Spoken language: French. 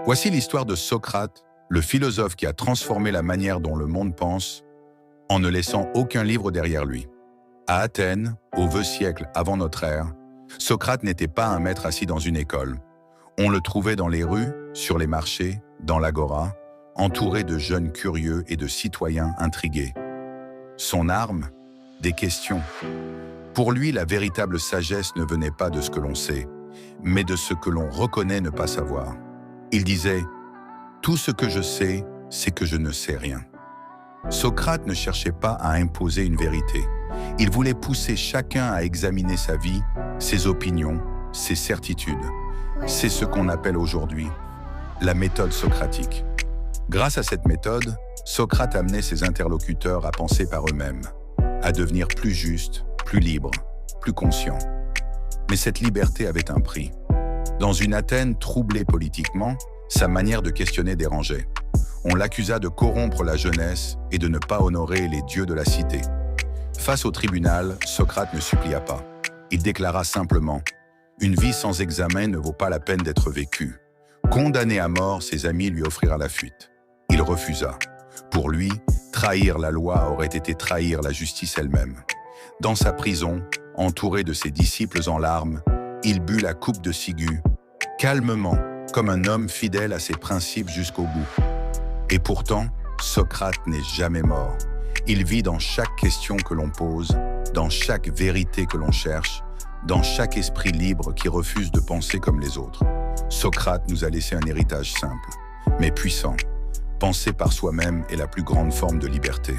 Voici l'histoire de Socrate, le philosophe qui a transformé la manière dont le monde pense en ne laissant aucun livre derrière lui. À Athènes, au VIe siècle avant notre ère, Socrate n'était pas un maître assis dans une école. On le trouvait dans les rues, sur les marchés, dans l'agora, entouré de jeunes curieux et de citoyens intrigués. Son arme, des questions. Pour lui, la véritable sagesse ne venait pas de ce que l'on sait, mais de ce que l'on reconnaît ne pas savoir. Il disait « Tout ce que je sais, c'est que je ne sais rien ». Socrate ne cherchait pas à imposer une vérité. Il voulait pousser chacun à examiner sa vie, ses opinions, ses certitudes. C'est ce qu'on appelle aujourd'hui la méthode socratique. Grâce à cette méthode, Socrate amenait ses interlocuteurs à penser par eux-mêmes, à devenir plus justes, plus libres, plus conscients. Mais cette liberté avait un prix. Dans une Athènes troublée politiquement, sa manière de questionner dérangeait. On l'accusa de corrompre la jeunesse et de ne pas honorer les dieux de la cité. Face au tribunal, Socrate ne supplia pas. Il déclara simplement « Une vie sans examen ne vaut pas la peine d'être vécue ». Condamné à mort, ses amis lui offrirent la fuite. Il refusa. Pour lui, trahir la loi aurait été trahir la justice elle-même. Dans sa prison, entouré de ses disciples en larmes, il but la coupe de ciguë, calmement, comme un homme fidèle à ses principes jusqu'au bout. Et pourtant, Socrate n'est jamais mort. Il vit dans chaque question que l'on pose, dans chaque vérité que l'on cherche, dans chaque esprit libre qui refuse de penser comme les autres. Socrate nous a laissé un héritage simple, mais puissant. Penser par soi-même est la plus grande forme de liberté.